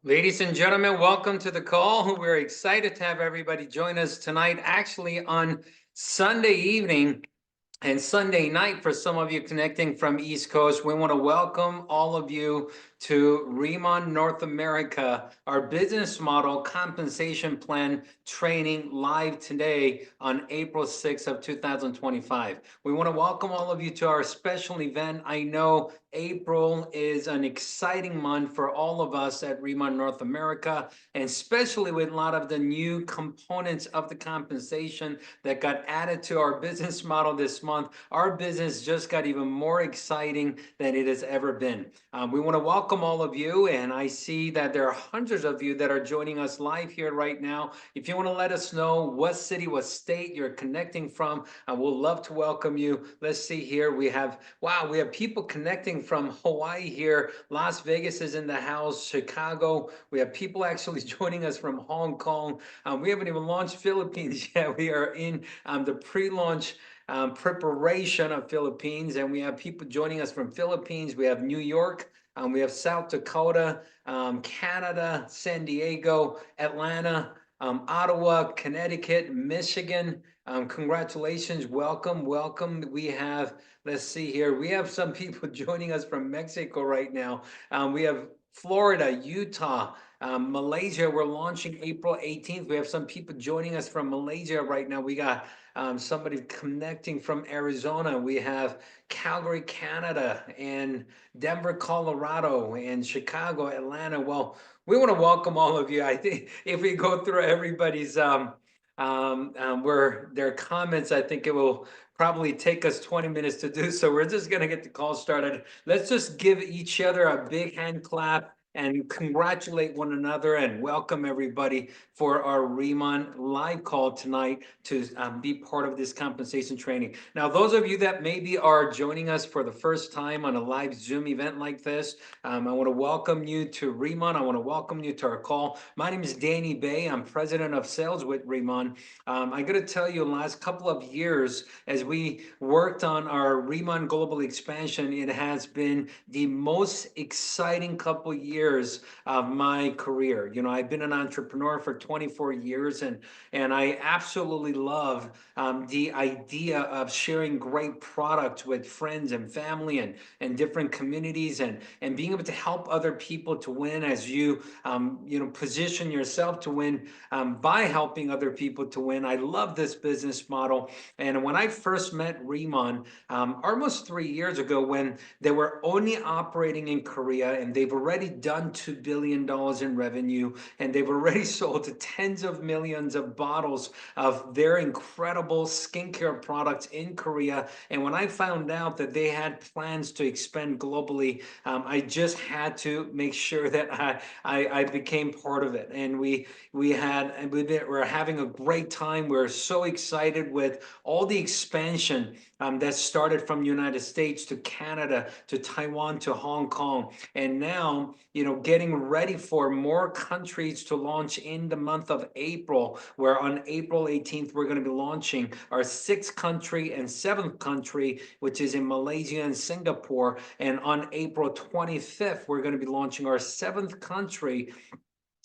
Ladies and gentlemen, welcome to the call. We're excited to have everybody join us tonight, actually on Sunday evening and Sunday night for some of you connecting from East Coast. We want to welcome all of you to Riman North America, our business model compensation plan training live today on April 6th of 2025. We want to welcome all of you to our special event. I know April is an exciting month for all of us at Riman North America, and especially with a lot of the new components of the compensation that got added to our business model this month. Our business just got even more exciting than it has ever been. We want to welcome all of you, and I see that there are hundreds of you that are joining us live here right now. If you want to let us know what city, what state you're connecting from, we'll love to welcome you. Let's see here. We have people connecting from Hawaii here. Las Vegas is in the house. Chicago. We have people actually joining us from Hong Kong. We haven't even launched Philippines yet. We are in the pre-launch preparation of Philippines, and we have people joining us from Philippines. We have New York, we have South Dakota, Canada, San Diego, Atlanta, Ottawa, Connecticut, Michigan. Congratulations, welcome. We have, let's see here, we have some people joining us from Mexico right now. We have Florida, Utah, Malaysia. We're launching April 18th. We have some people joining us from Malaysia right now. We got somebody connecting from Arizona. We have Calgary, Canada, and Denver, Colorado, and Chicago, Atlanta. Well, we want to welcome all of you. I think if we go through everybody's where their comments, I think it will probably take us 20 minutes to do. So we're just going to get the call started. Let's just give each other a big hand clap and congratulate one another and welcome everybody for our Riman live call tonight to be part of this compensation training. Now, those of you that maybe are joining us for the first time on a live Zoom event like this, I want to welcome you to Riman. I want to welcome you to our call. My name is Danny Bay. I'm president of sales with Riman. I got to tell you, in the last couple of years, as we worked on our Riman global expansion, it has been the most exciting couple years of my career. You know, I've been an entrepreneur for 24 years, and I absolutely love the idea of sharing great products with friends and family and different communities, and being able to help other people to win as you position yourself to win by helping other people to win. I love this business model. And when I first met Riman almost 3 years ago, when they were only operating in Korea, and they've already done $2 billion in revenue, and they've already sold tens of millions of bottles of their incredible skincare products in Korea. And when I found out that they had plans to expand globally, I just had to make sure that I became part of it. And we're having a great time. We're so excited with all the expansion that started from the United States to Canada to Taiwan to Hong Kong, and now getting ready for more countries to launch in the month of April, where on April 18th we're going to be launching our 6th country and 7th country, which is in Malaysia and Singapore, and on April 25th we're going to be launching our 7th country,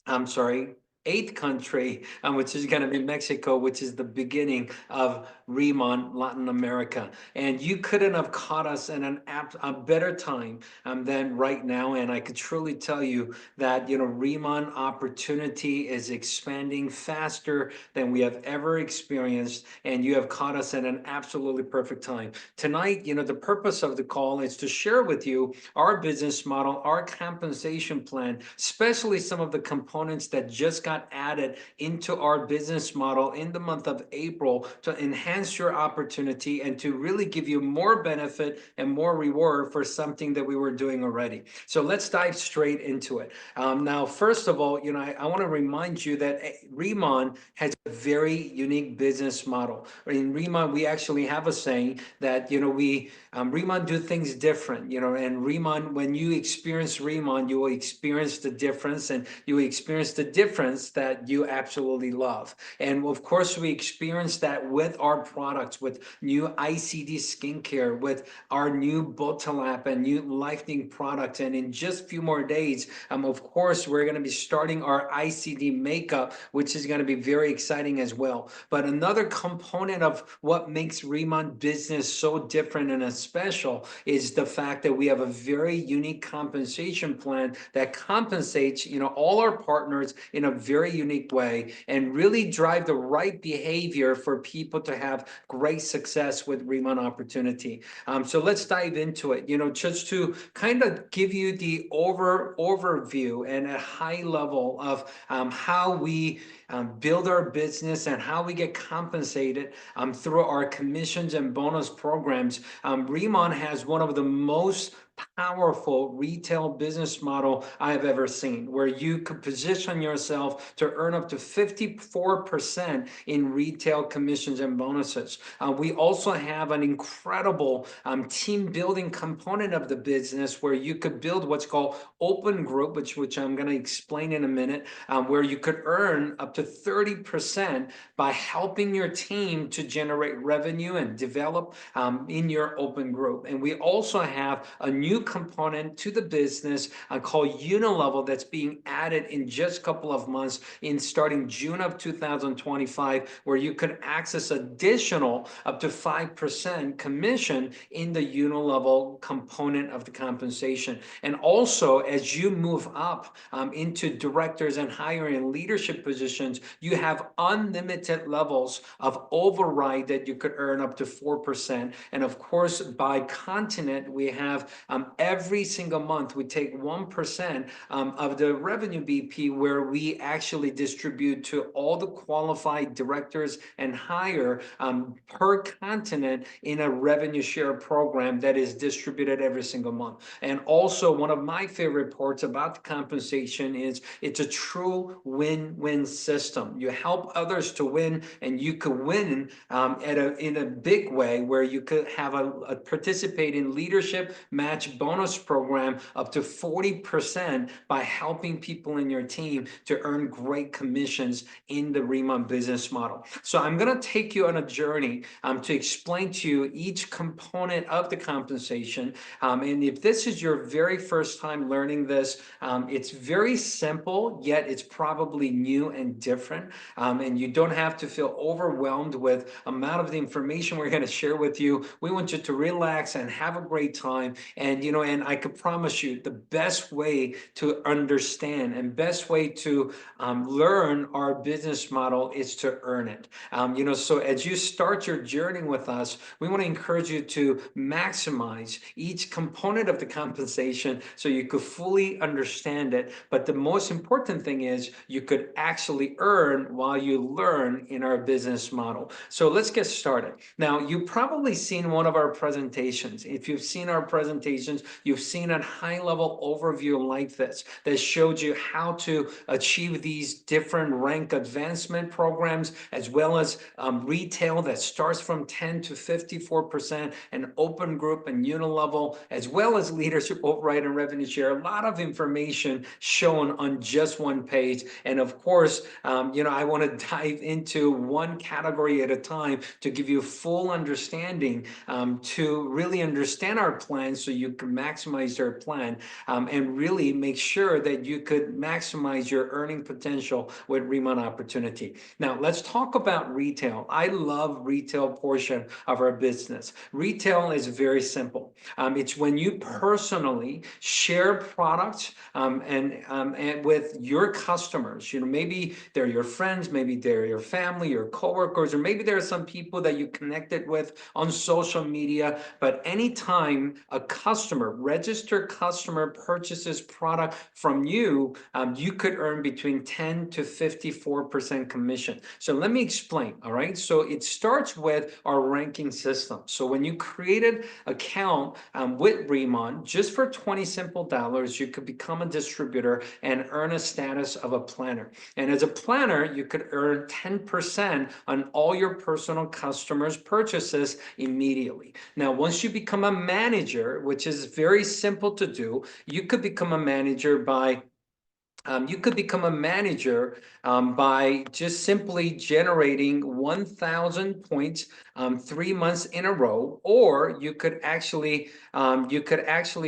I'm sorry, 8th country, which is going to be Mexico, which is the beginning of Riman Latin America. And you couldn't have caught us in a better time than right now. And I could truly tell you that Riman opportunity is expanding faster than we have ever experienced, and you have caught us at an absolutely perfect time. Tonight, the purpose of the call is to share with you our business model, our compensation plan, especially some of the components that just got added into our business model in the month of April to enhance your opportunity and to really give you more benefit and more reward for something that we were doing already. So let's dive straight into it. Now, first of all, I want to remind you that Riman has a very unique business model. In Riman, we actually have a saying that Riman do things different. And Riman, when you experience Riman, you will experience the difference, and you will experience the difference business that you absolutely love. And of course, we experience that with our products, with new ICD skincare, with our new Botalap and new Lightning products. And in just a few more days, of course, we're going to be starting our ICD makeup, which is going to be very exciting as well. But another component of what makes Riman business so different and special is the fact that we have a very unique compensation plan that compensates, all our partners in a very unique way and really drive the right behavior for people to have great success with Riman opportunity. So let's dive into it. Just to kind of give you the overview and a high level of how we build our business and how we get compensated through our commissions and bonus programs. Riman has one of the most powerful retail business model I have ever seen, where you could position yourself to earn up to 54% in retail commissions and bonuses. We also have an incredible team building component of the business where you could build what's called open group, which I'm going to explain in a minute, where you could earn up to 30% by helping your team to generate revenue and develop in your open group. And we also have a new component to the business called Unilevel that's being added in just a couple of months in starting June of 2025, where you could access additional up to 5% commission in the Unilevel component of the compensation. And also, as you move up into directors and hiring and leadership positions, you have unlimited levels of override that you could earn up to 4%. And of course, by continent, we have every single month, we take 1% of the revenue BP where we actually distribute to all the qualified directors and hire per continent in a revenue share program that is distributed every single month. And also, one of my favorite parts about the compensation is it's a true win-win system. You help others to win, and you could win in a big way where you could have a participating leadership match bonus program up to 40% by helping people in your team to earn great commissions in the Riman business model. So I'm going to take you on a journey to explain to you each component of the compensation. And if this is your very first time learning this, it's very simple, yet it's probably new and different. And you don't have to feel overwhelmed with amount of the information we're going to share with you. We want you to relax and have a great time. And and I could promise you the best way to understand and best way to learn our business model is to earn it. So as you start your journey with us, we want to encourage you to maximize each component of the compensation so you could fully understand it. But the most important thing is you could actually earn while you learn in our business model. So let's get started. Now, you've probably seen one of our presentations. If you've seen our presentations, you've seen a high-level overview like this that showed you how to achieve these different rank advancement programs, as well as retail that starts from 10 to 54%, and open group and Unilevel, as well as leadership override and revenue share. A lot of information shown on just one page. And of course, I want to dive into one category at a time to give you full understanding, to really understand our plan so you can maximize your plan and really make sure that you could maximize your earning potential with Riman opportunity. Now, let's talk about retail. I love retail portion of our business. Retail is very simple. It's when you personally share products and with your customers. Maybe they're your friends, maybe they're your family, your coworkers, or maybe there are some people that you connected with on social media. But anytime a registered customer purchases product from you, you could earn between 10 to 54% commission. So let me explain, all right? So it starts with our ranking system. So when you created account with Riman, just for 20 simple dollars, you could become a distributor and earn a status of a planner. And as a planner, you could earn 10% on all your personal customers' purchases immediately. Now, once you become a manager, which is very simple to do, you could become a manager by You could become a manager by just simply generating 1,000 points 3 months in a row, or you could actually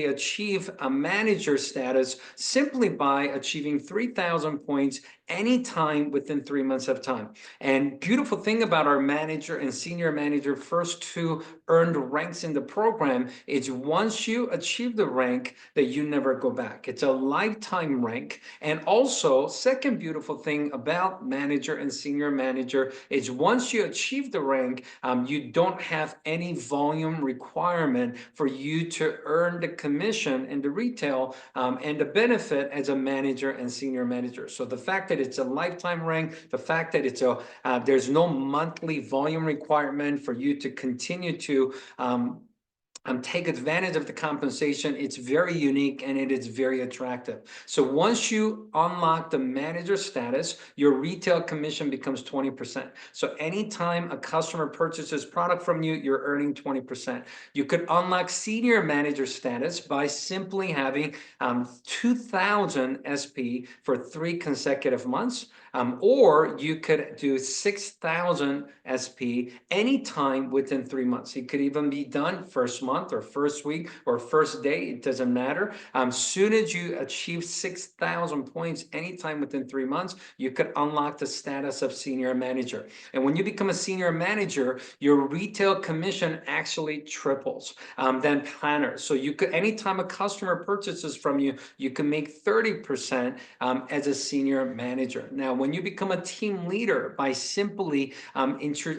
achieve a manager status simply by achieving 3,000 points anytime within 3 months of time. And beautiful thing about our manager and senior manager first two earned ranks in the program is once you achieve the rank that you never go back. It's a lifetime rank. And also, second beautiful thing about manager and senior manager is once you achieve the rank, you don't have any volume requirement for you to earn the commission in the retail and the benefit as a manager and senior manager. So the fact that it's a lifetime rank, the fact that there's no monthly volume requirement for you to continue to take advantage of the compensation. It's very unique and it is very attractive. So once you unlock the manager status, your retail commission becomes 20%. So anytime a customer purchases product from you, you're earning 20%. You could unlock senior manager status by simply having 2,000 SP for 3 consecutive months. Or you could do 6,000 SP anytime within 3 months. It could even be done first month or first week or first day. It doesn't matter. Soon as you achieve 6,000 points anytime within 3 months, you could unlock the status of senior manager. And when you become a senior manager, your retail commission actually triples than planner. So you could, anytime a customer purchases from you, you can make 30% as a senior manager. Now, when you become a team leader by simply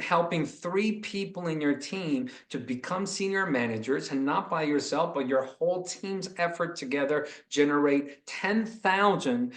helping 3 people in your team to become senior managers, and not by yourself, but your whole team's effort together, generate 10,000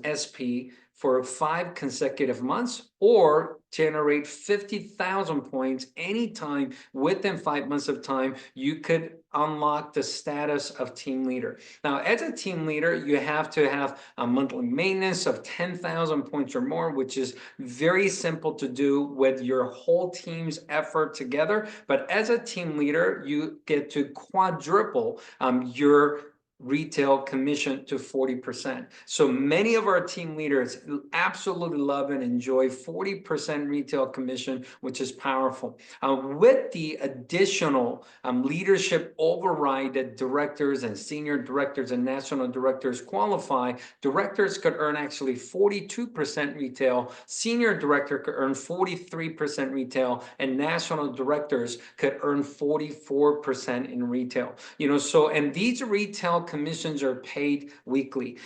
SP for 5 consecutive months, or generate 50,000 points anytime within 5 months of time, you could unlock the status of team leader. Now, as a team leader, you have to have a monthly maintenance of 10,000 points or more, which is very simple to do with your whole team's effort together. But as a team leader, you get to quadruple your retail commission to 40%. So many of our team leaders absolutely love and enjoy 40% retail commission, which is powerful. With the additional leadership override that directors and senior directors and national directors qualify, directors could earn actually 42% retail, senior director could earn 43% retail, and national directors could earn 44% in retail. And these retail commissions are paid weekly.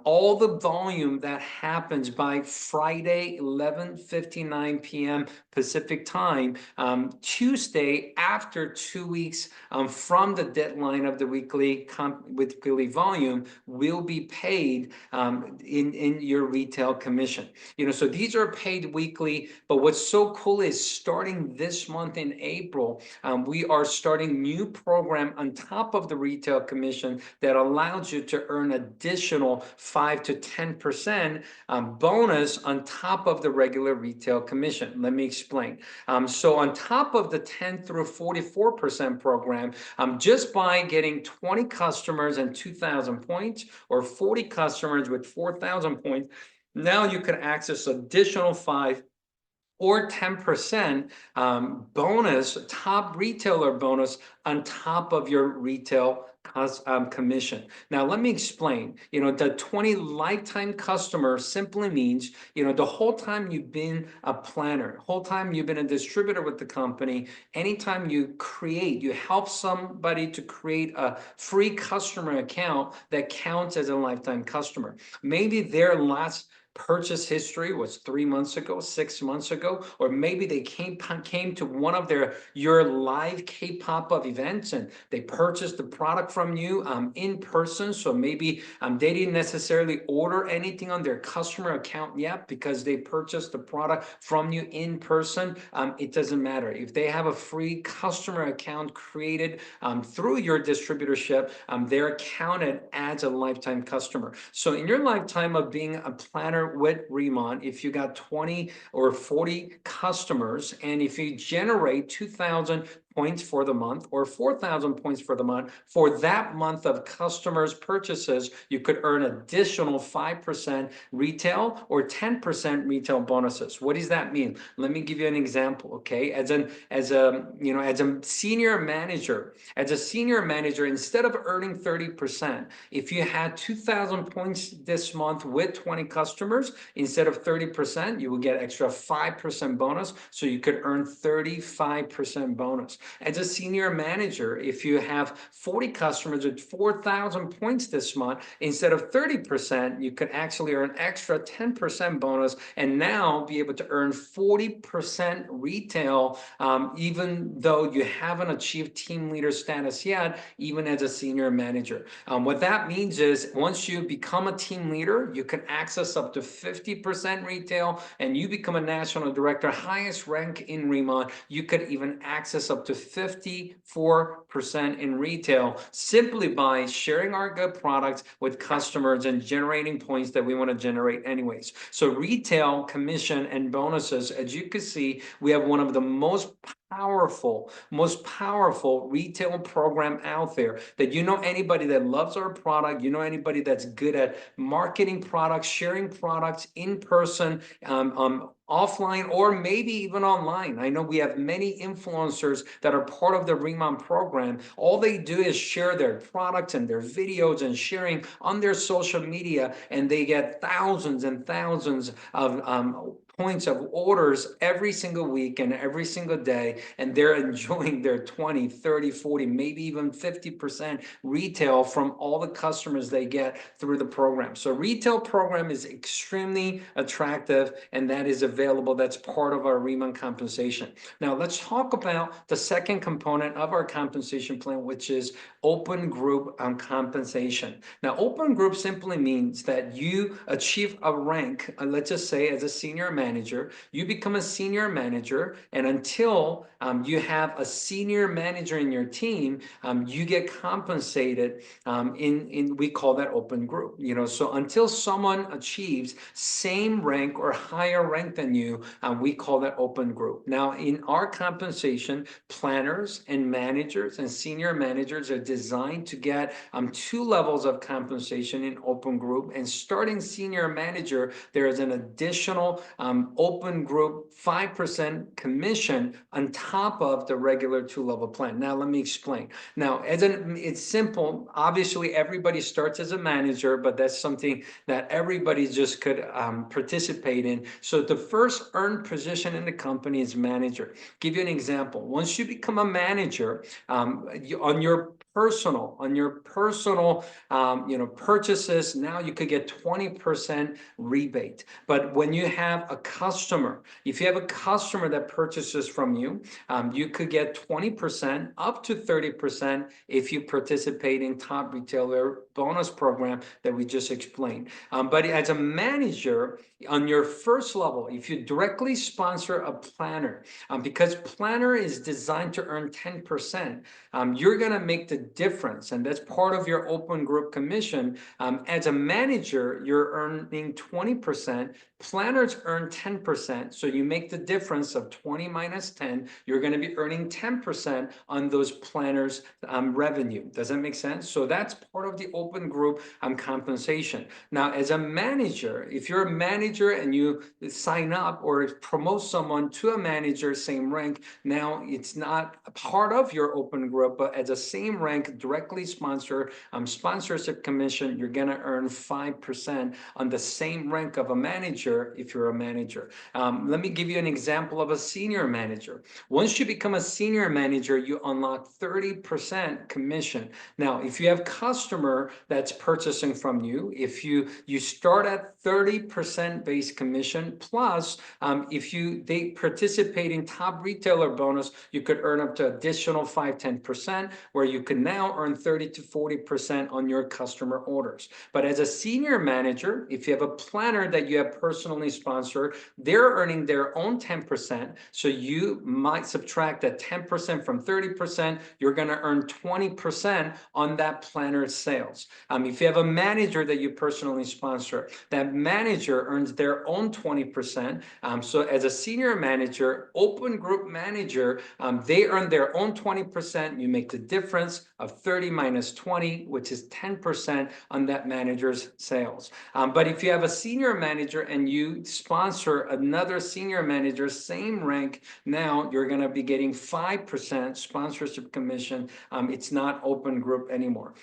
All the volume that happens by Friday, 11:59 p.m. Pacific time, Tuesday after 2 weeks from the deadline of the weekly volume, will be paid in your retail commission. So these are paid weekly. But what's so cool is starting this month in April, we are starting new program on top of the retail commission that allows you to earn additional 5 to 10% bonus on top of the regular retail commission. Let me explain. So on top of the 10 through 44% program, just by getting 20 customers and 2,000 points, or 40 customers with 4,000 points, now you can access additional 5 or 10% bonus, top retailer bonus on top of your retail commission. Now, let me explain. The 20 lifetime customer simply means, the whole time you've been a planner, whole time you've been a distributor with the company, anytime you help somebody to create a free customer account, that counts as a lifetime customer. Maybe their last purchase history was 3 months ago, 6 months ago, or maybe they came to one of your live K-pop events and they purchased the product from you in person. So maybe they didn't necessarily order anything on their customer account yet because they purchased the product from you in person. It doesn't matter. If they have a free customer account created through your distributorship, they're counted as a lifetime customer. So in your lifetime of being a planner with Riman, if you got 20 or 40 customers, and if you generate 2,000 points for the month or 4,000 points for the month, for that month of customers' purchases, you could earn additional 5% retail or 10% retail bonuses. What does that mean? Let me give you an example, okay? As a senior manager, instead of earning 30%, if you had 2,000 points this month with 20 customers, instead of 30%, you will get extra 5% bonus, so you could earn 35% bonus. As a senior manager, if you have 40 customers with 4,000 points this month, instead of 30%, you could actually earn extra 10% bonus and now be able to earn 40% retail, even though you haven't achieved team leader status yet, even as a senior manager. What that means is once you become a team leader, you can access up to 50% retail, and you become a national director, highest rank in Riman, you could even access up to 54% in retail simply by sharing our good products with customers and generating points that we want to generate anyways. So retail, commission, and bonuses, as you can see, we have one of the most powerful retail program out there. That you know anybody that loves our product, you know anybody that's good at marketing products, sharing products in person, offline, or maybe even online. I know we have many influencers that are part of the Riman program. All they do is share their products and their videos and sharing on their social media, and they get thousands and thousands of points of orders every single week and every single day, and they're enjoying their 20, 30, 40, maybe even 50% retail from all the customers they get through the program. So retail program is extremely attractive, and that is available. That's part of our Riman compensation. Now let's talk about the second component of our compensation plan, which is open group compensation. Now open group simply means that you achieve a rank, let's just say as a senior manager, you become a senior manager, and until you have a senior manager in your team, you get compensated we call that open group. So until someone achieves same rank or higher rank than you, we call that open group. Now in our compensation, planners and managers and senior managers are designed to get 2 levels of compensation in open group, and starting senior manager, there is an additional open group 5% commission on top of the regular 2-level plan. Now let me explain. Now it's simple. Obviously everybody starts as a manager, but that's something that everybody just could participate in. So the first earned position in the company is manager. Give you an example. Once you become a manager, on your personal purchases, now you could get 20% rebate. But when you have a customer, if you have a customer that purchases from you, you could get 20% up to 30% if you participate in top retailer bonus program that we just explained. But as a manager, on your first level, if you directly sponsor a planner, because planner is designed to earn 10%, you're going to make the difference, and that's part of your open group commission. As a manager, you're earning 20%, planners earn 10%, so you make the difference of 20 minus 10, you're going to be earning 10% on those planners revenue. Does that make sense? So that's part of the open group compensation. Now as a manager, if you're a manager and you sign up or promote someone to a manager same rank, now it's not a part of your open group, but as a same rank directly sponsor sponsorship commission, you're going to earn 5% on the same rank of a manager if you're a manager. Let me give you an example of a senior manager. Once you become a senior manager, you unlock 30% commission. Now if you have customer that's purchasing from you, if you start at 30% base commission plus if they participate in top retailer bonus, you could earn up to additional 5-10%, where you can now earn 30 to 40% on your customer orders. But as a senior manager, if you have a planner that you have personally sponsor, they're earning their own 10%. So you might subtract that 10% from 30%, you're going to earn 20% on that planner sales. If you have a manager that you personally sponsor, that manager earns their own 20%. So as a senior manager, open group manager, they earn their own 20%. You make the difference of 30 minus 20, which is 10% on that manager's sales. But if you have a senior manager and you sponsor another senior manager, same rank, now you're going to be getting 5% sponsorship commission. It's not open group anymore.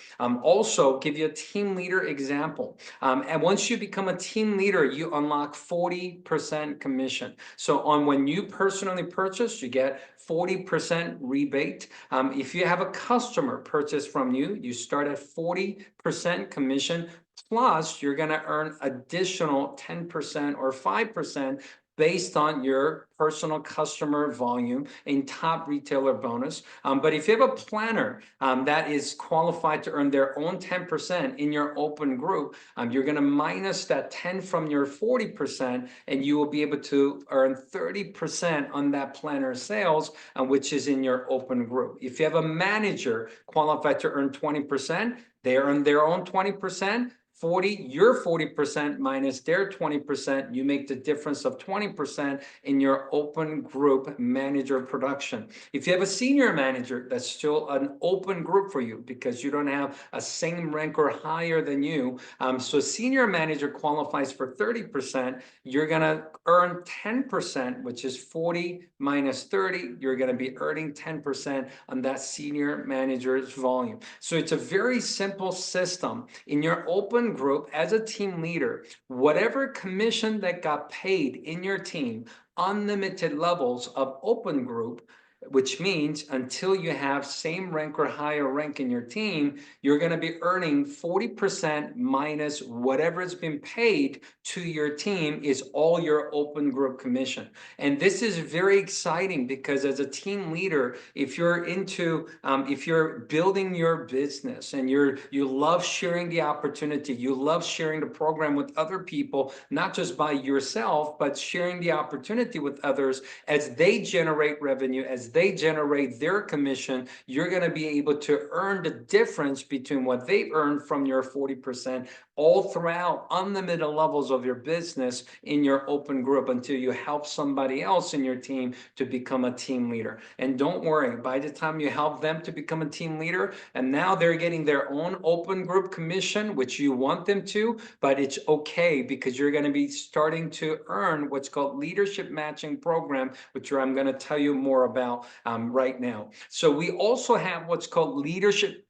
Also, give you a team leader example. And once you become a team leader, you unlock 40% commission. So on when you personally purchase, you get 40% rebate. If you have a customer purchase from you, you start at 40% commission. Plus, you're going to earn additional 10% or 5% based on your personal customer volume in top retailer bonus. But if you have a planner that is qualified to earn their own 10% in your open group, you're going to minus that 10 from your 40%, and you will be able to earn 30% on that planner sales, which is in your open group. If you have a manager qualified to earn 20%, they earn their own 20%. Your 40% minus their 20%, you make the difference of 20% in your open group manager production. If you have a senior manager, that's still an open group for you because you don't have a same rank or higher than you. So senior manager qualifies for 30%. You're going to earn 10%, which is 40 minus 30. You're going to be earning 10% on that senior manager's volume. So it's a very simple system. In your open group, as a team leader, whatever commission that got paid in your team, unlimited levels of open group, which means until you have same rank or higher rank in your team, you're going to be earning 40% minus whatever's been paid to your team is all your open group commission. And this is very exciting because as a team leader, if you're building your business and you love sharing the opportunity, you love sharing the program with other people, not just by yourself, but sharing the opportunity with others as they generate revenue, as they generate their commission, you're going to be able to earn the difference between what they earn from your 40% all throughout unlimited levels of your business in your open group until you help somebody else in your team to become a team leader. And don't worry, by the time you help them to become a team leader, and now they're getting their own open group commission, which you want them to, but it's okay because you're going to be starting to earn what's called leadership matching program, which I'm going to tell you more about right now. So we also have what's called leadership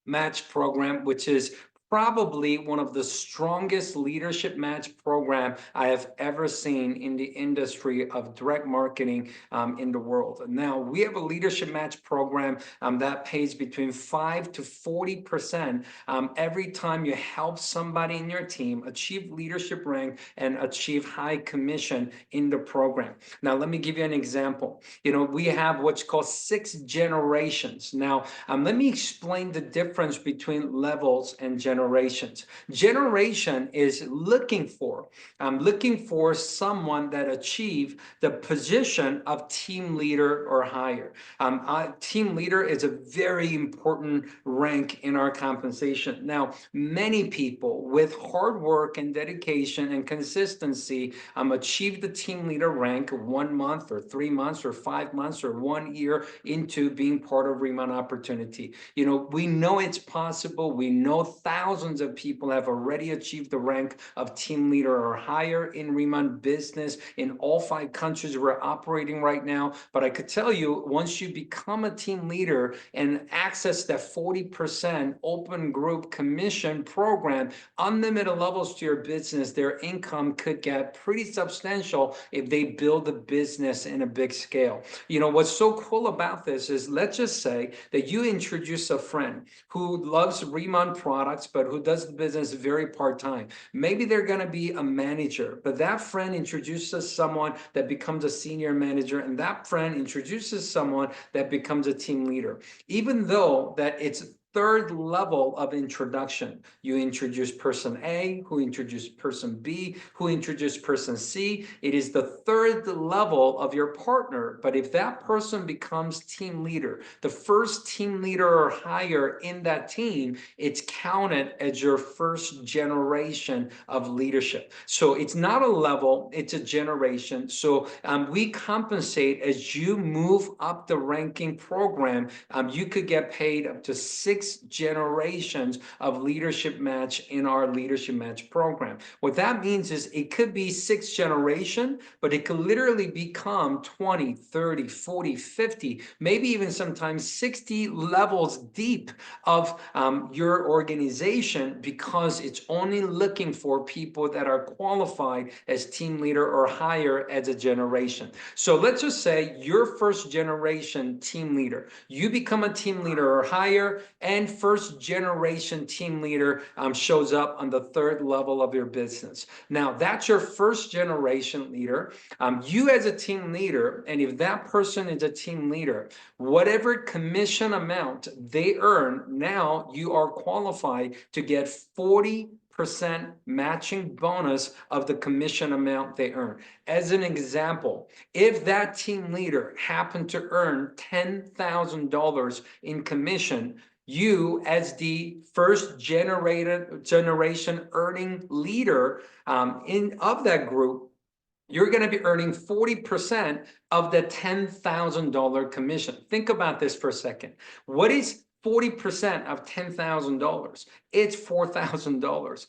match program, which is probably one of the strongest leadership match program I have ever seen in the industry of direct marketing in the world. Now, we have a leadership match program that pays between 5 to 40% every time you help somebody in your team achieve leadership rank and achieve high commission in the program. Now, let me give you an example. We have what's called 6 generations. Now, let me explain the difference between levels and generations. Generation is looking for someone that achieve the position of team leader or higher. Team leader is a very important rank in our compensation. Now, many people with hard work and dedication and consistency achieve the team leader rank 1 month or 3 months or 5 months or 1 year into being part of Riman Opportunity. We know it's possible. We know thousands of people have already achieved the rank of team leader or higher in Riman business in all 5 countries we're operating right now. But I could tell you, once you become a team leader and access that 40% open group commission program, unlimited levels to your business, their income could get pretty substantial if they build a business in a big scale. What's so cool about this is, let's just say that you introduce a friend who loves Riman products, but who does the business very part-time. Maybe they're going to be a manager, but that friend introduces someone that becomes a senior manager, and that friend introduces someone that becomes a team leader. Even though that it's third level of introduction. You introduce person A, who introduced person B, who introduced person C. It is the third level of your partner. But if that person becomes team leader, the first team leader or higher in that team, it's counted as your first generation of leadership. So it's not a level, it's a generation. So we compensate as you move up the ranking program. You could get paid up to 6 generations of leadership match in our leadership match program. What that means is it could be 6 generation, but it could literally become 20, 30, 40, 50, maybe even sometimes 60 levels deep of your organization, because it's only looking for people that are qualified as team leader or higher as a generation. So let's just say you're first generation team leader. You become a team leader or higher, and first generation team leader shows up on the third level of your business. Now, that's your first generation leader. You as a team leader, and if that person is a team leader, whatever commission amount they earn, now you are qualified to get 40% matching bonus of the commission amount they earn. As an example, if that team leader happened to earn $10,000 in commission, you as the first generation earning leader of that group, you're going to be earning 40% of the $10,000 commission. Think about this for a second. What is 40% of $10,000? It's $4,000.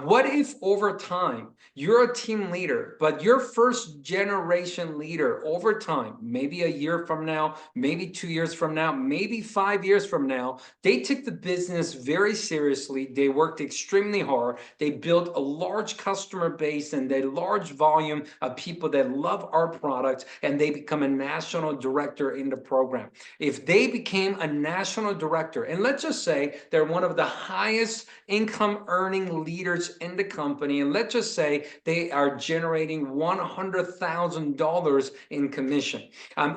What if over time you're a team leader, but your first generation leader over time, maybe a year from now, maybe 2 years from now, maybe 5 years from now, they took the business very seriously. They worked extremely hard. They built a large customer base and a large volume of people that love our products, and they become a national director in the program. If they became a national director, and let's just say they're one of the highest income earning leaders in the company, and let's just say they are generating $100,000 in commission.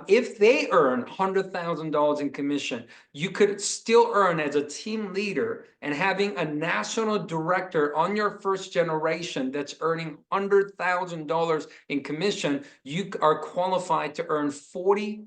If they earn $100,000 in commission, you could still earn as a team leader, and having a national director on your first generation that's earning $100,000 in commission, you are qualified to earn 40%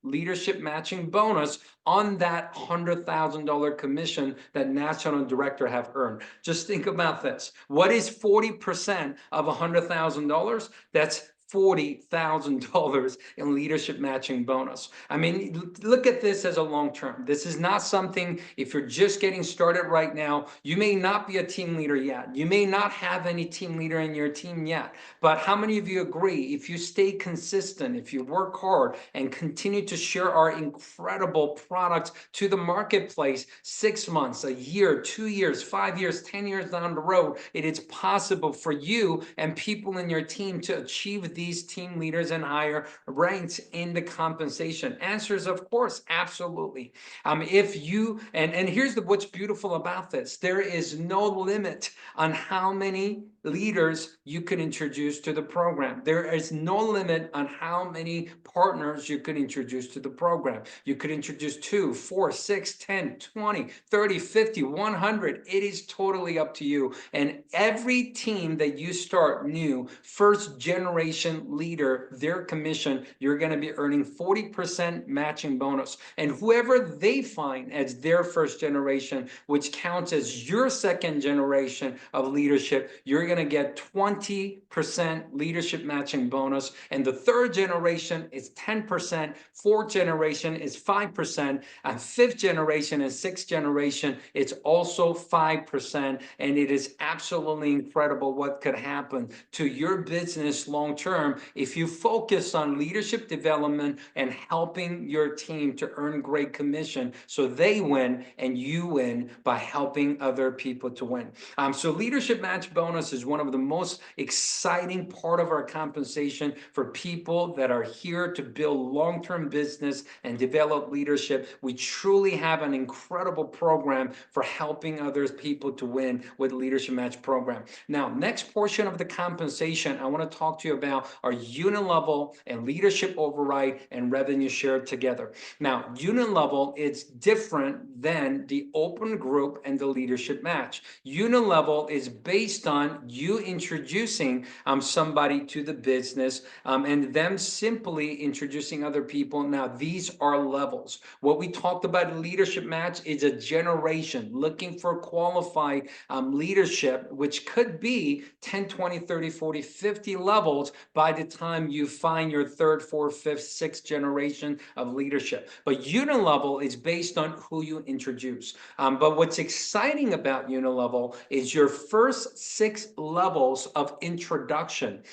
leadership matching bonus on that $100,000 commission that national director have earned. Just think about this. What is 40% of $100,000? That's $40,000 in leadership matching bonus. I mean, look at this as a long term. This is not something, if you're just getting started right now, you may not be a team leader yet. You may not have any team leader in your team yet. But how many of you agree, if you stay consistent, if you work hard and continue to share our incredible products to the marketplace, 6 months, a year, 2 years, 5 years, 10 years down the road, it is possible for you and people in your team to achieve these team leaders and higher ranks in the compensation? Answers, of course, absolutely. If you, and here's what's beautiful about this, there is no limit on how many leaders you can introduce to the program. There is no limit on how many partners you can introduce to the program. You could introduce 2, 4, 6, 10, 20, 30, 50, 100. It is totally up to you. And every team that you start new, first generation leader, their commission, you're going to be earning 40% matching bonus. And whoever they find as their first generation, which counts as your second generation of leadership, you're going to get 20% leadership matching bonus. And the third generation is 10%, fourth generation is 5%, and fifth generation and sixth generation, it's also 5%. And it is absolutely incredible what could happen to your business long term if you focus on leadership development and helping your team to earn great commission, so they win and you win by helping other people to win. So leadership match bonus is one of the most exciting part of our compensation for people that are here to build long-term business and develop leadership. We truly have an incredible program for helping other people to win with leadership match program. Now, next portion of the compensation, I want to talk to you about are Unilevel and leadership override and revenue share together. Now, Unilevel is different than the open group and the leadership match. Unilevel is based on you introducing somebody to the business and them simply introducing other people. Now, these are levels. What we talked about in leadership match is a generation looking for qualified leadership, which could be 10, 20, 30, 40, 50 levels by the time you find your third, fourth, fifth, sixth generation of leadership. But Unilevel is based on who you introduce. But what's exciting about Unilevel is your first 6 levels of introduction.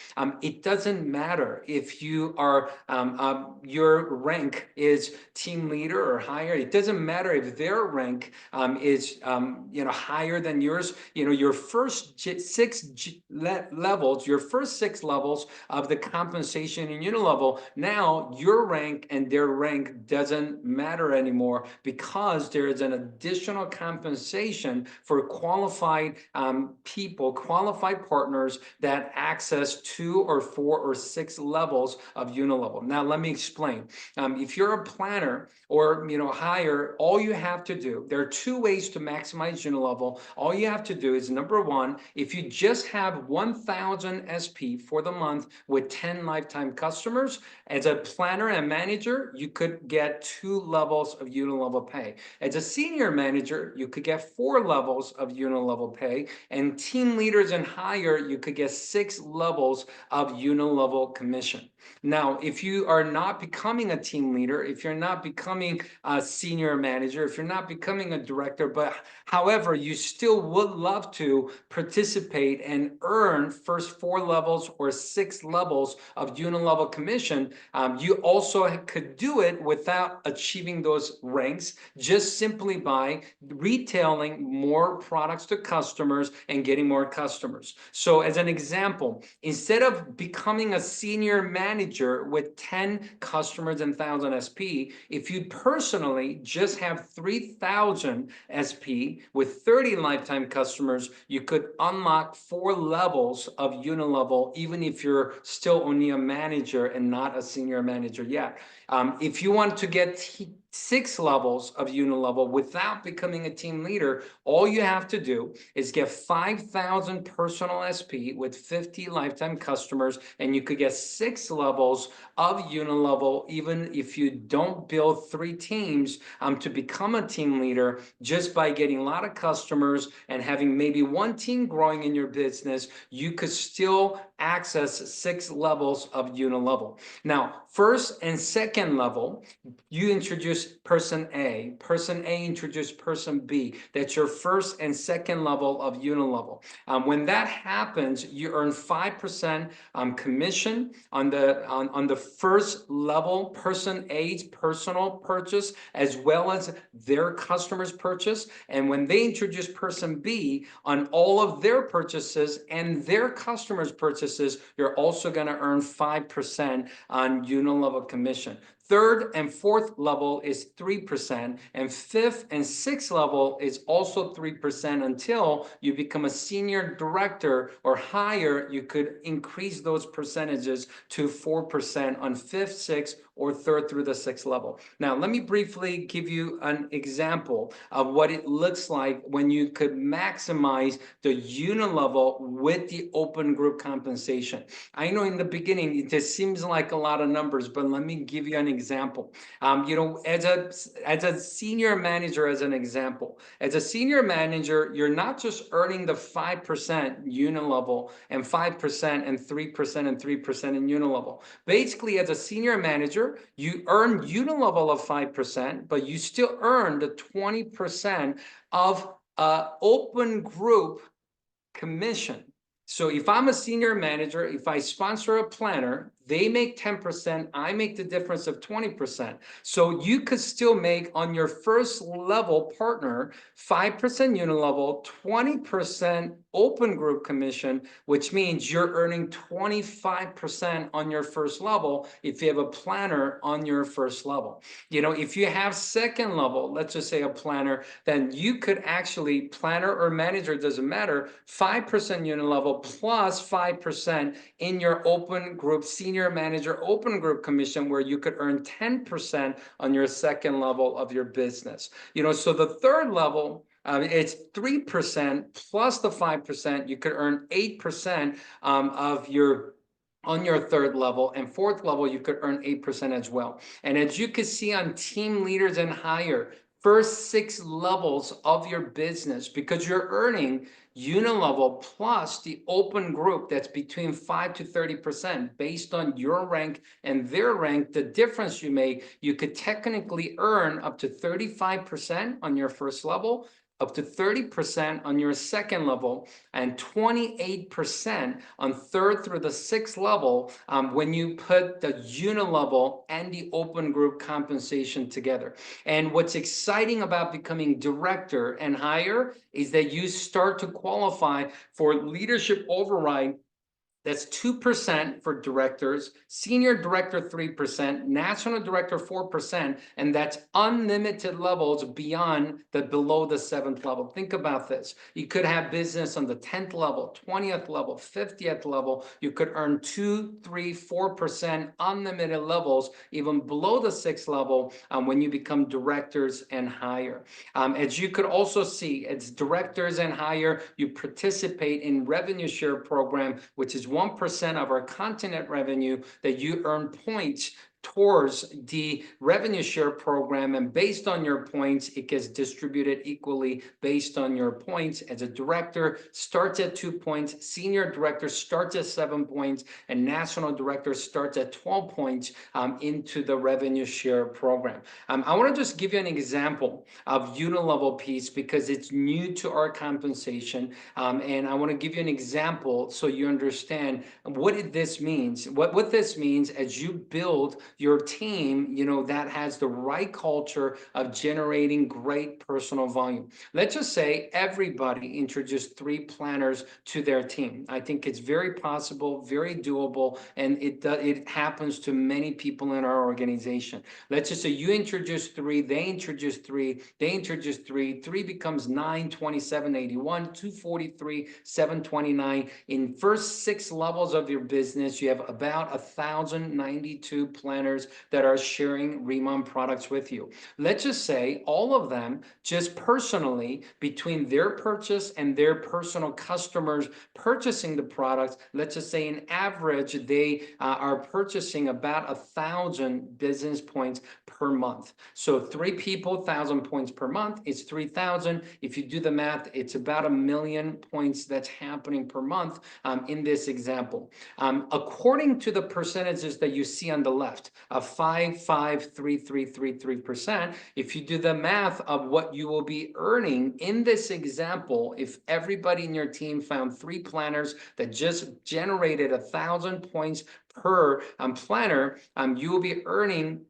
It doesn't matter if you are your rank is team leader or higher. It doesn't matter if their rank is higher than yours. Your first 6 levels, your first 6 levels of the compensation in Unilevel, now your rank and their rank doesn't matter anymore because there is an additional compensation for qualified people, qualified partners that access 2 or 4 or 6 levels of Unilevel. Now, let me explain. If you're a planner or higher, all you have to do, there are 2 ways to maximize Unilevel. All you have to do is, number 1, if you just have 1,000 SP for the month with 10 lifetime customers, as a planner and manager, you could get 2 levels of Unilevel pay. As a senior manager, you could get 4 levels of Unilevel pay, and team leaders and higher, you could get 6 levels of Unilevel commission. Now, if you are not becoming a team leader, if you're not becoming a senior manager, if you're not becoming a director, but however, you still would love to participate and earn first 4 levels or 6 levels of Unilevel commission, you also could do it without achieving those ranks, just simply by retailing more products to customers and getting more customers. So as an example, instead of becoming a senior manager with 10 customers and 1,000 SP, if you personally just have 3,000 SP with 30 lifetime customers, you could unlock 4 levels of Unilevel, even if you're still only a manager and not a senior manager yet. If you want to get 6 levels of Unilevel without becoming a team leader, all you have to do is get 5,000 personal SP with 50 lifetime customers, and you could get 6 levels of Unilevel, even if you don't build 3 teams to become a team leader, just by getting a lot of customers and having maybe 1 team growing in your business, you could still access 6 levels of Unilevel. Now, first and second level, you introduce person A introduced person B. That's your first and second level of Unilevel. When that happens, you earn 5% commission on the first level, person A's personal purchase, as well as their customers' purchase. And when they introduce person B on all of their purchases and their customers' purchases, you're also going to earn 5% on Unilevel commission. Third and fourth level is 3%, and fifth and sixth level is also 3% until you become a senior director or higher. You could increase those percentages to 4% on fifth, sixth, or third through the sixth level. Now, let me briefly give you an example of what it looks like when you could maximize the Unilevel with the open group compensation. I know in the beginning, it just seems like a lot of numbers, but let me give you an example. As a senior manager, as an example, as a senior manager, you're not just earning the 5% Unilevel and 5% and 3% and 3% in Unilevel. Basically, as a senior manager, you earn Unilevel of 5%, but you still earn the 20% of open group commission. So if I'm a senior manager, if I sponsor a planner, They make 10%, I make the difference of 20%. So you could still make on your first level partner 5% Unilevel, 20% open group commission, which means you're earning 25% on your first level if you have a planner on your first level. If you have second level, let's just say a planner, then you could actually, planner or manager, doesn't matter, 5% Unilevel plus 5% in your open group, senior manager open group commission, where you could earn 10% on your second level of your business. So the third level, it's 3% plus the 5%. You could earn 8% on your third level, and fourth level, you could earn 8% as well. And as you can see on team leaders and higher, first 6 levels of your business, because you're earning Unilevel plus the open group that's between 5 to 30% based on your rank and their rank, the difference you make, you could technically earn up to 35% on your first level, up to 30% on your second level, and 28% on third through the sixth level when you put the Unilevel and the open group compensation together. And what's exciting about becoming director and higher is that you start to qualify for leadership override. That's 2% for directors, senior director 3%, national director 4%, and that's unlimited levels beyond below the 7th level. Think about this. You could have business on the 10th level, 20th level, 50th level. You could earn 2, 3, 4% unlimited levels, even below the 6th level when you become directors and higher. As you could also see, as directors and higher, you participate in revenue share program, which is 1% of our continent revenue that you earn points towards the revenue share program, and based on your points, it gets distributed equally based on your points. As a director, starts at 2 points, senior director starts at 7 points, and national director starts at 12 points into the revenue share program. I want to just give you an example of Unilevel piece because it's new to our compensation, and I want to give you an example so you understand what this means. What this means as you build your team, that has the right culture of generating great personal volume. Let's just say everybody introduced 3 planners to their team. I think it's very possible, very doable, and it happens to many people in our organization. Let's just say you introduce 3, they introduce 3, they introduce 3, 3 becomes 9, 27, 81, 243, 729. In first 6 levels of your business, you have about 1,092 planners that are sharing Riman products with you. Let's just say all of them just personally, between their purchase and their personal customers purchasing the products, let's just say in average, they are purchasing about 1,000 business points per month. So 3 people, 1,000 points per month is 3,000. If you do the math, it's about 1,000,000 points that's happening per month in this example. According to the percentages that you see on the left, of 5, 5, 3, 3, 3, 3%. If you do the math of what you will be earning in this example, if everybody in your team found 3 planners that just generated 1,000 points per planner, you will be earning,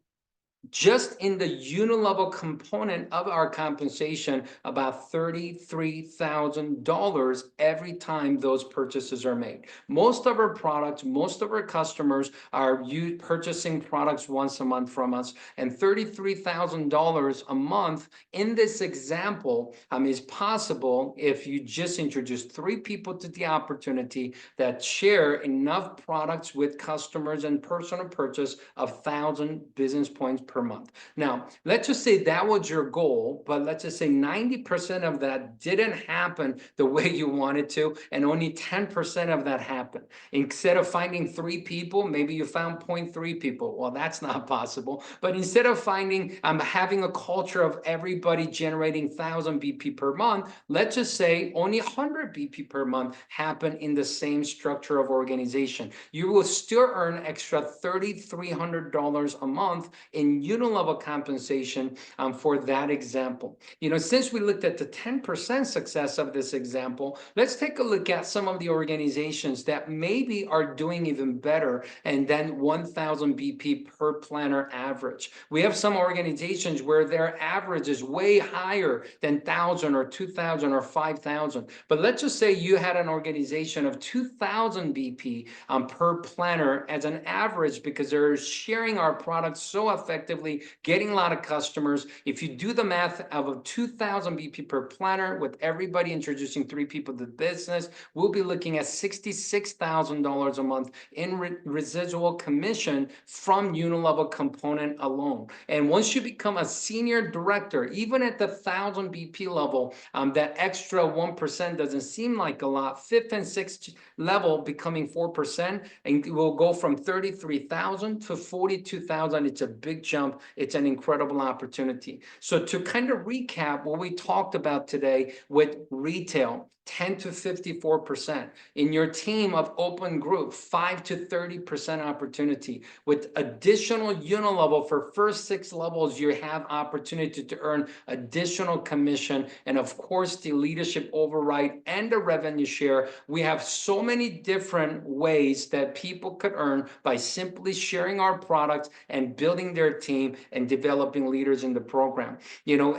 just in the Unilevel component of our compensation, about $33,000 every time those purchases are made. Most of our products, most of our customers are purchasing products once a month from us, and $33,000 a month in this example is possible if you just introduce 3 people to the opportunity that share enough products with customers and personal purchase of 1,000 business points per month. Now, let's just say that was your goal, but let's just say 90% of that didn't happen the way you wanted to, and only 10% of that happened. Instead of finding 3 people, maybe you found 0.3 people. Well, that's not possible. But instead of having a culture of everybody generating 1,000 BP per month, let's just say only 100 BP per month happen in the same structure of organization. You will still earn extra $3,300 a month in Unilevel compensation for that example. Since we looked at the 10% success of this example, let's take a look at some of the organizations that maybe are doing even better and then 1,000 BP per planner average. We have some organizations where their average is way higher than 1,000 or 2,000 or 5,000. But let's just say you had an organization of 2,000 BP per planner as an average because they're sharing our products so effectively, getting a lot of customers. If you do the math of a 2,000 BP per planner with everybody introducing 3 people to the business, we'll be looking at $66,000 a month in residual commission from Unilevel component alone. And once you become a senior director, even at the 1,000 BP level, that extra 1% doesn't seem like a lot. 5th and 6th level becoming 4%, and it will go from 33,000 to 42,000. It's a big jump. It's an incredible opportunity. So to kind of recap what we talked about today with retail, 10 to 54%. In your team of open group, 5 to 30% opportunity. With additional Unilevel for first 6 levels, you have opportunity to earn additional commission, and of course the leadership override and the revenue share. We have so many different ways that people could earn by simply sharing our products and building their team and developing leaders in the program.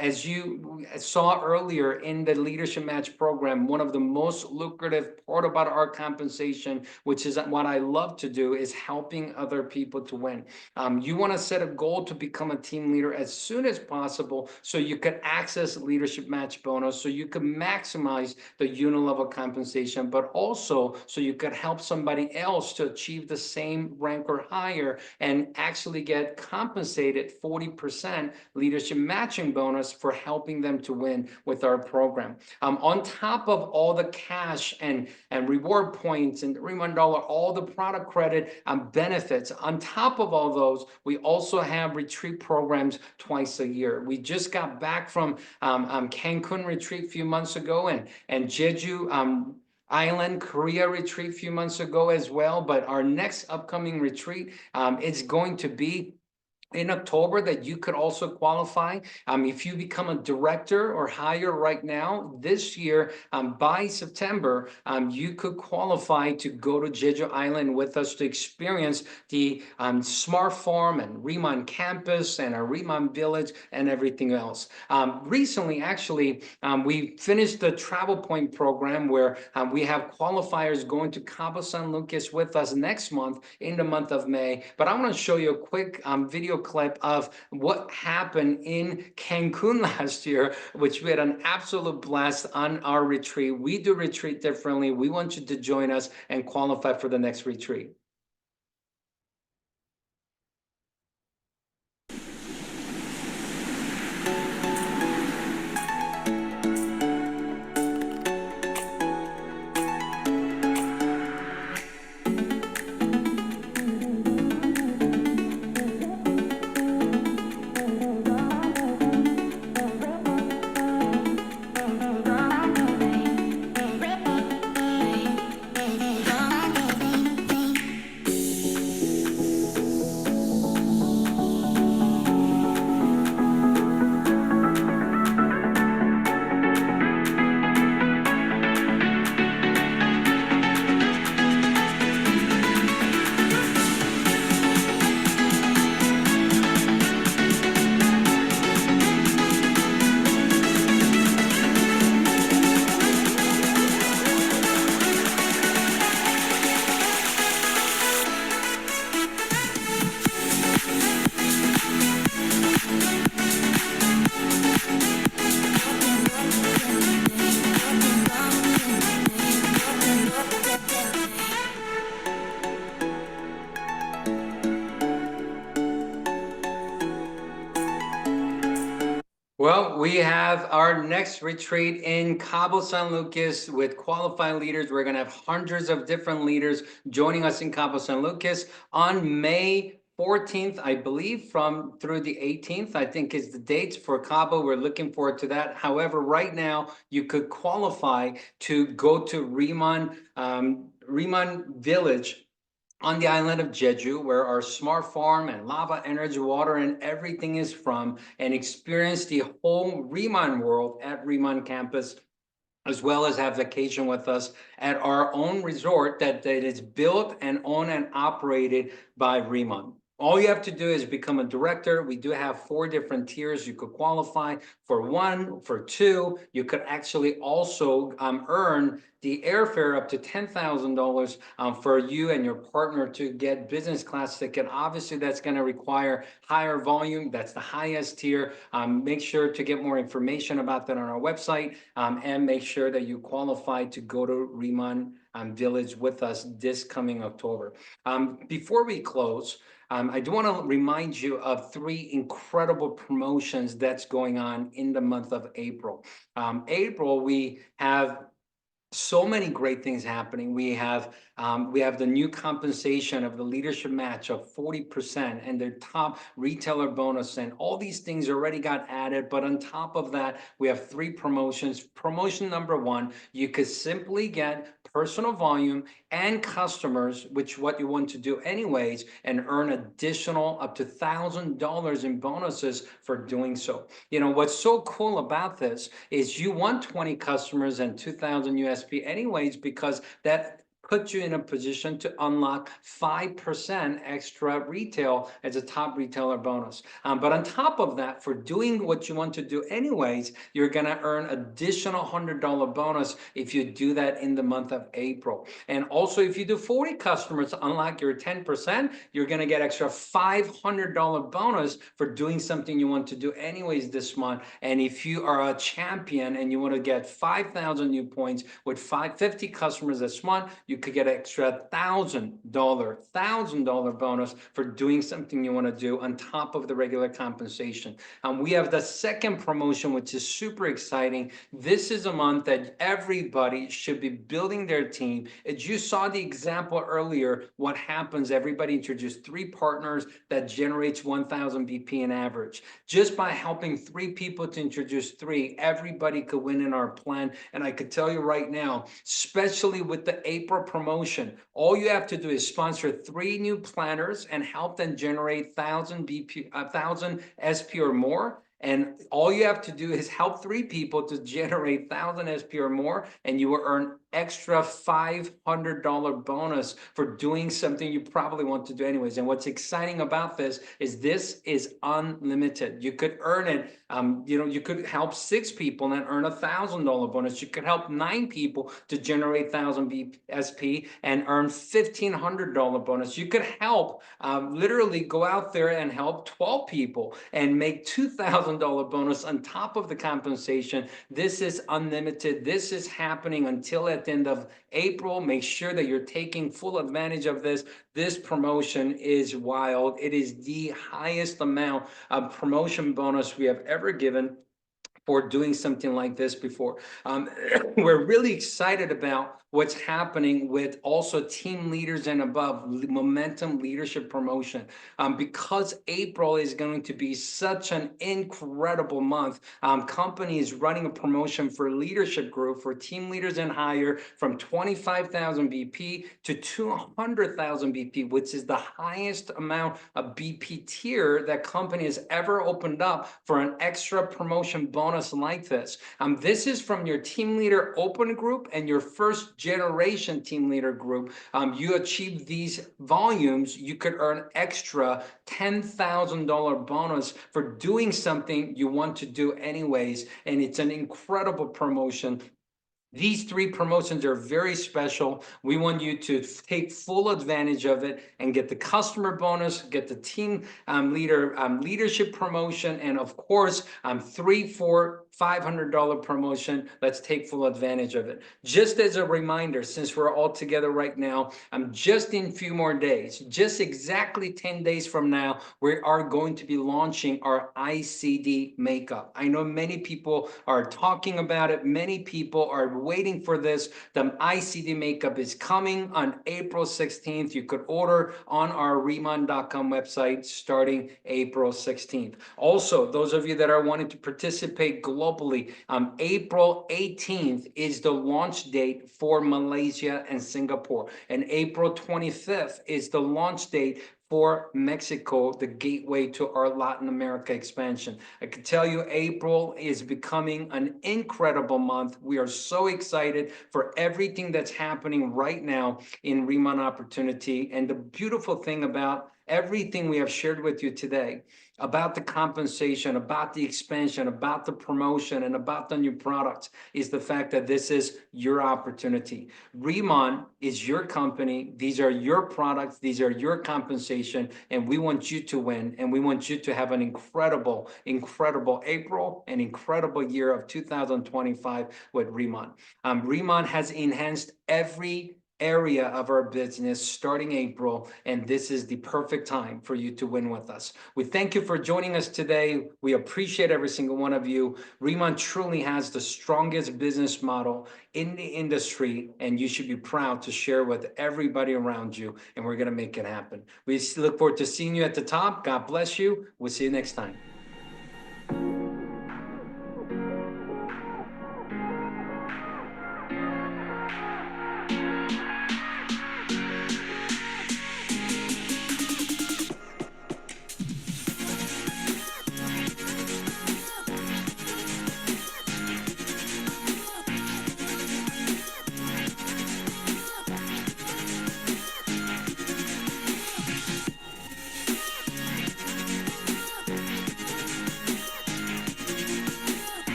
As you saw earlier in the Leadership Match program, one of the most lucrative part about our compensation, which is what I love to do, is helping other people to win. You want to set a goal to become a team leader as soon as possible so you can access Leadership Match bonus, so you can maximize the Unilevel compensation, but also so you could help somebody else to achieve the same rank or higher and actually get compensated 40% leadership matching bonus for helping them to win with our program. On top of all the cash and reward points and the Riman dollar, all the product credit benefits, on top of all those, we also have retreat programs twice a year. We just got back from Cancun retreat a few months ago, and Jeju Island, Korea retreat a few months ago as well. But our next upcoming retreat is going to be in October that you could also qualify. If you become a director or higher right now, this year, by September, you could qualify to go to Jeju Island with us to experience the Smart Farm and Riman campus and our Riman village and everything else. Recently, actually, we finished the Travel Point program where we have qualifiers going to Cabo San Lucas with us next month in the month of May. But I want to show you a quick video clip of what happened in Cancun last year, which we had an absolute blast on our retreat. We do retreat differently. We want you to join us and qualify for the next retreat. Well, we have our next retreat in Cabo San Lucas with qualified leaders. We're going to have hundreds of different leaders joining us in Cabo San Lucas on May 14th, I believe, through the 18th, I think is the dates for Cabo. We're looking forward to that. However, right now you could qualify to go to Riman Village on the island of Jeju, where our smart farm and lava energy water and everything is from, and experience the whole Riman world at Riman campus, as well as have vacation with us at our own resort that is built and owned and operated by Riman. All you have to do is become a director. We do have 4 different tiers you could qualify for. 1, for 2, you could actually also earn the airfare up to $10,000 for you and your partner to get business class ticket. Obviously, that's going to require higher volume. That's the highest tier. Make sure to get more information about that on our website, and make sure that you qualify to go to Riman Village with us this coming October. Before we close, I do want to remind you of 3 incredible promotions that's going on in the month of April. April, we have so many great things happening. We have the new compensation of the leadership match of 40% and their top retailer bonus, and all these things already got added. But on top of that, we have 3 promotions. Promotion number 1, you could simply get personal volume and customers, which what you want to do anyways, and earn additional up to $1,000 in bonuses for doing so. You know, what's so cool about this is you want 20 customers and 2,000 USP anyways, because that puts you in a position to unlock 5% extra retail as a top retailer bonus. But on top of that, for doing what you want to do anyways, you're going to earn additional $100 bonus if you do that in the month of April. And also, if you do 40 customers to unlock your 10%, you're going to get extra $500 bonus for doing something you want to do anyways this month. And if you are a champion and you want to get 5,000 new points with 50 customers this month, you could get an extra $1,000 bonus for doing something you want to do on top of the regular compensation. We have the second promotion, which is super exciting. This is a month that everybody should be building their team. As you saw the example earlier, what happens, everybody introduced 3 partners that generates 1,000 BP in average. Just by helping 3 people to introduce 3, everybody could win in our plan. And I could tell you right now, especially with the April promotion, all you have to do is sponsor 3 new planners and help them generate 1,000 BP, 1,000 SP or more. And all you have to do is help 3 people to generate 1,000 SP or more, and you will earn extra $500 bonus for doing something you probably want to do anyways. And what's exciting about this is unlimited. You could earn it. You could help 6 people and earn $1,000 bonus. You could help 9 people to generate 1,000 SP and earn $1,500 bonus. You could help literally go out there and help 12 people and make $2,000 bonus on top of the compensation. This is unlimited. This is happening until at the end of April. Make sure that you're taking full advantage of this. This promotion is wild. It is the highest amount of promotion bonus we have ever given for doing something like this before. We're really excited about what's happening with also team leaders and above, momentum leadership promotion. Because April is going to be such an incredible month, company is running a promotion for leadership group for team leaders and higher from 25,000 BP to 200,000 BP, which is the highest amount of BP tier that company has ever opened up for an extra promotion bonus like this. This is from your team leader open group and your first generation team leader group. You achieve these volumes, you could earn extra $10,000 bonus for doing something you want to do anyways. And it's an incredible promotion. These 3 promotions are very special. We want you to take full advantage of it and get the customer bonus, get the team leadership promotion, and of course, 3, 4, $500 promotion. Let's take full advantage of it. Just as a reminder, since we're all together right now, just in a few more days, just exactly 10 days from now, we are going to be launching our ICD makeup. I know many people are talking about it. Many people are waiting for this. The ICD makeup is coming on April 16th. You could order on our Riman.com website starting April 16th. Also, those of you that are wanting to participate globally globally. April 18th is the launch date for Malaysia and Singapore, and April 25th is the launch date for Mexico, the gateway to our Latin America expansion. I can tell you April is becoming an incredible month. We are so excited for everything that's happening right now in Riman Opportunity. And the beautiful thing about everything we have shared with you today about the compensation, about the expansion, about the promotion, and about the new products is the fact that this is your opportunity. Riman is your company. These are your products. These are your compensation. And we want you to win. And we want you to have an incredible, incredible April and incredible year of 2025 with Riman. Riman has enhanced every area of our business starting April, and this is the perfect time for you to win with us. We thank you for joining us today. We appreciate every single one of you. Riman truly has the strongest business model in the industry, and you should be proud to share with everybody around you, and we're going to make it happen. We look forward to seeing you at the top. God bless you. We'll see you next time.